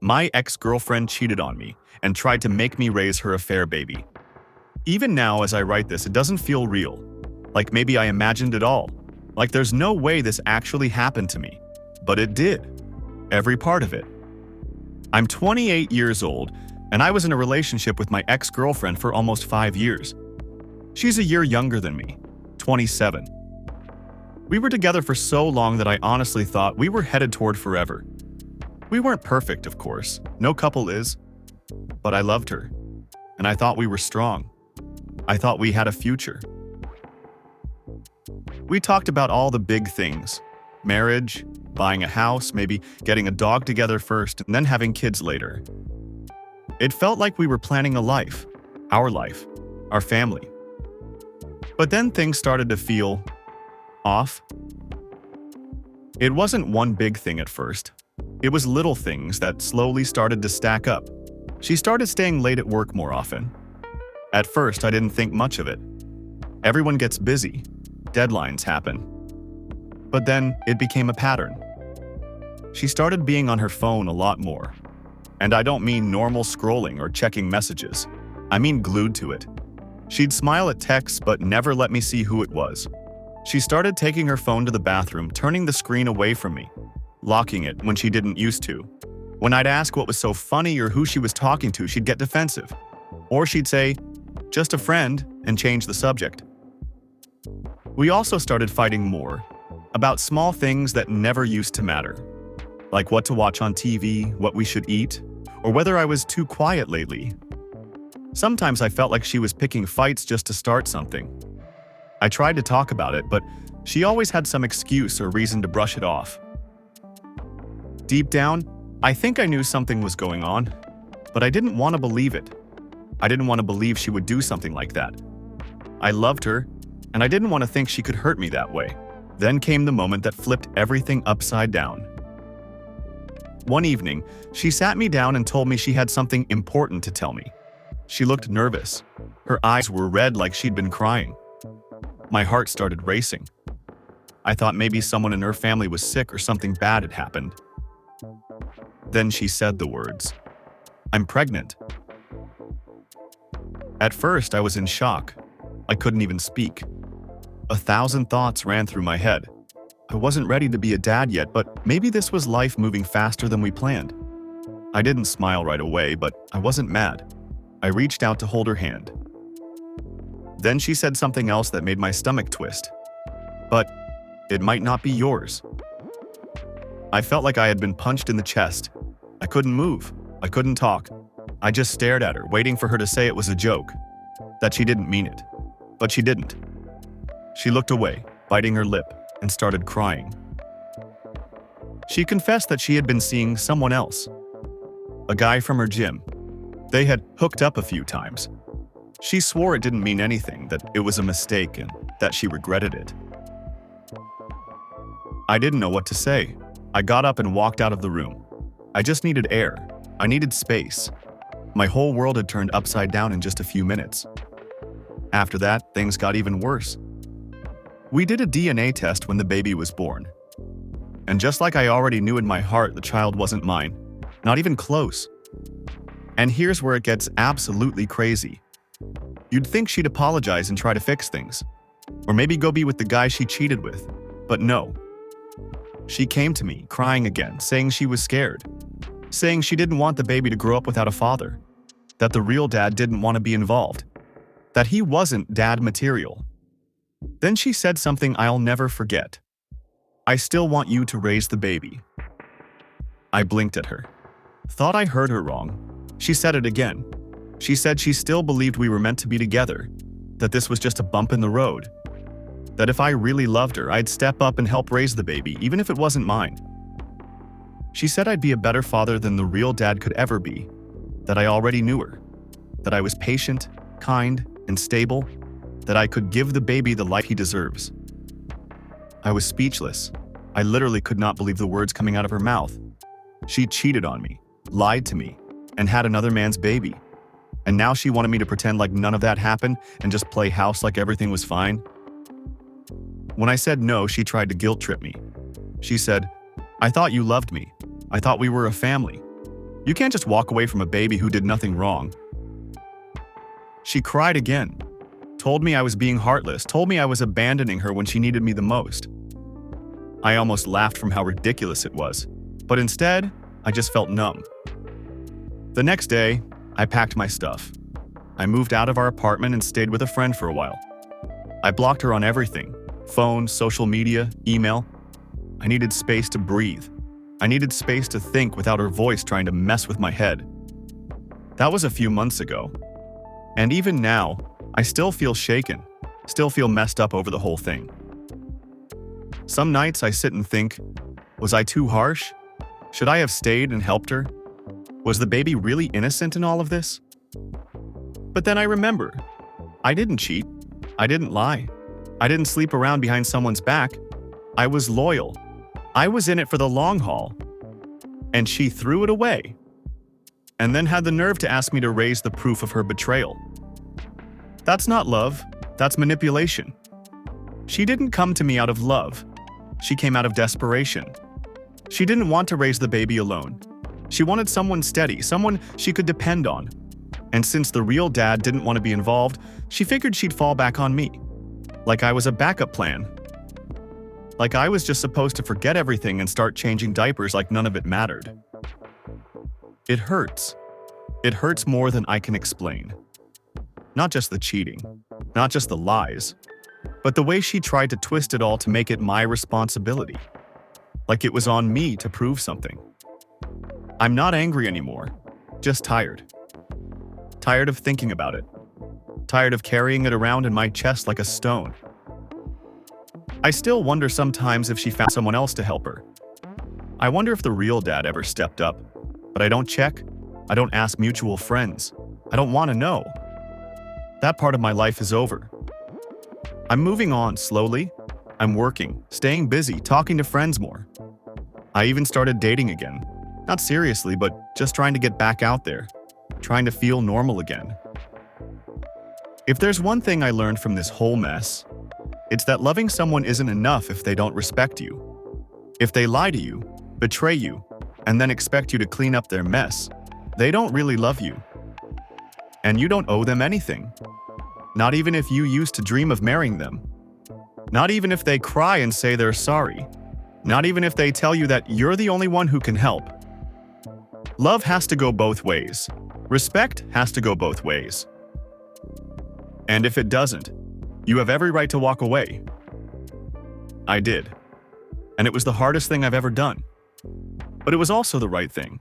My ex-girlfriend cheated on me and tried to make me raise her affair baby. Even now, as I write this, it doesn't feel real. Like maybe I imagined it all. Like there's no way this actually happened to me. But it did. Every part of it. I'm 28 years old, and I was in a relationship with my ex-girlfriend for almost 5 years. She's a year younger than me, 27. We were together for so long that I honestly thought we were headed toward forever. We weren't perfect, of course. No couple is. But I loved her, and I thought we were strong. I thought we had a future. We talked about all the big things. Marriage, buying a house, maybe getting a dog together first, and then having kids later. It felt like we were planning a life, our family. But then things started to feel off. It wasn't one big thing at first. It was little things that slowly started to stack up. She started staying late at work more often. At first, I didn't think much of it. Everyone gets busy. Deadlines happen. But then it became a pattern. She started being on her phone a lot more. And I don't mean normal scrolling or checking messages. I mean glued to it. She'd smile at texts but never let me see who it was. She started taking her phone to the bathroom, turning the screen away from me, locking it when she didn't used to. When I'd ask what was so funny or who she was talking to, she'd get defensive. Or she'd say, "Just a friend," and change the subject. We also started fighting more, about small things that never used to matter. Like what to watch on TV, what we should eat, or whether I was too quiet lately. Sometimes I felt like she was picking fights just to start something. I tried to talk about it, but she always had some excuse or reason to brush it off. Deep down, I think I knew something was going on, but I didn't want to believe it. I didn't want to believe she would do something like that. I loved her, and I didn't want to think she could hurt me that way. Then came the moment that flipped everything upside down. One evening, she sat me down and told me she had something important to tell me. She looked nervous. Her eyes were red like she'd been crying. My heart started racing. I thought maybe someone in her family was sick or something bad had happened. Then she said the words, "I'm pregnant." At first, I was in shock. I couldn't even speak. 1,000 thoughts ran through my head. I wasn't ready to be a dad yet, but maybe this was life moving faster than we planned. I didn't smile right away, but I wasn't mad. I reached out to hold her hand. Then she said something else that made my stomach twist. "But it might not be yours." I felt like I had been punched in the chest. I couldn't move. I couldn't talk. I just stared at her, waiting for her to say it was a joke, that she didn't mean it. But she didn't. She looked away, biting her lip, and started crying. She confessed that she had been seeing someone else, a guy from her gym. They had hooked up a few times. She swore it didn't mean anything, that it was a mistake, and that she regretted it. I didn't know what to say. I got up and walked out of the room. I just needed air. I needed space. My whole world had turned upside down in just a few minutes. After that, things got even worse. We did a DNA test when the baby was born. And just like I already knew in my heart, the child wasn't mine. Not even close. And here's where it gets absolutely crazy. You'd think she'd apologize and try to fix things. Or maybe go be with the guy she cheated with. But no. She came to me, crying again, saying she was scared. Saying she didn't want the baby to grow up without a father. That the real dad didn't want to be involved. That he wasn't dad material. Then she said something I'll never forget. "I still want you to raise the baby." I blinked at her. Thought I heard her wrong. She said it again. She said she still believed we were meant to be together. That this was just a bump in the road. That if I really loved her, I'd step up and help raise the baby, even if it wasn't mine. She said I'd be a better father than the real dad could ever be. That I already knew her. That I was patient, kind, and stable. That I could give the baby the life he deserves. I was speechless. I literally could not believe the words coming out of her mouth. She cheated on me, lied to me, and had another man's baby. And now she wanted me to pretend like none of that happened and just play house like everything was fine. When I said no, she tried to guilt trip me. She said, "I thought you loved me. I thought we were a family." You can't just walk away from a baby who did nothing wrong. She cried again, told me I was being heartless, told me I was abandoning her when she needed me the most. I almost laughed from how ridiculous it was, but instead, I just felt numb. The next day, I packed my stuff. I moved out of our apartment and stayed with a friend for a while. I blocked her on everything: phone, social media, email. I needed space to breathe. I needed space to think without her voice trying to mess with my head. That was a few months ago. And even now, I still feel shaken, still feel messed up over the whole thing. Some nights I sit and think, was I too harsh? Should I have stayed and helped her? Was the baby really innocent in all of this? But then I remember, I didn't cheat. I didn't lie. I didn't sleep around behind someone's back. I was loyal. I was in it for the long haul. And she threw it away. And then had the nerve to ask me to raise the proof of her betrayal. That's not love. That's manipulation. She didn't come to me out of love. She came out of desperation. She didn't want to raise the baby alone. She wanted someone steady, someone she could depend on. And since the real dad didn't want to be involved, she figured she'd fall back on me. Like I was a backup plan. Like I was just supposed to forget everything and start changing diapers like none of it mattered. It hurts. It hurts more than I can explain. Not just the cheating, not just the lies, but the way she tried to twist it all to make it my responsibility. Like it was on me to prove something. I'm not angry anymore, just tired. Tired of thinking about it. Tired of carrying it around in my chest like a stone. I still wonder sometimes if she found someone else to help her. I wonder if the real dad ever stepped up, but I don't check. I don't ask mutual friends. I don't want to know. That part of my life is over. I'm moving on slowly. I'm working, staying busy, talking to friends more. I even started dating again. Not seriously, but just trying to get back out there. Trying to feel normal again. If there's one thing I learned from this whole mess, it's that loving someone isn't enough if they don't respect you. If they lie to you, betray you, and then expect you to clean up their mess, they don't really love you. And you don't owe them anything. Not even if you used to dream of marrying them. Not even if they cry and say they're sorry. Not even if they tell you that you're the only one who can help. Love has to go both ways. Respect has to go both ways. And if it doesn't, you have every right to walk away. I did. And it was the hardest thing I've ever done. But it was also the right thing.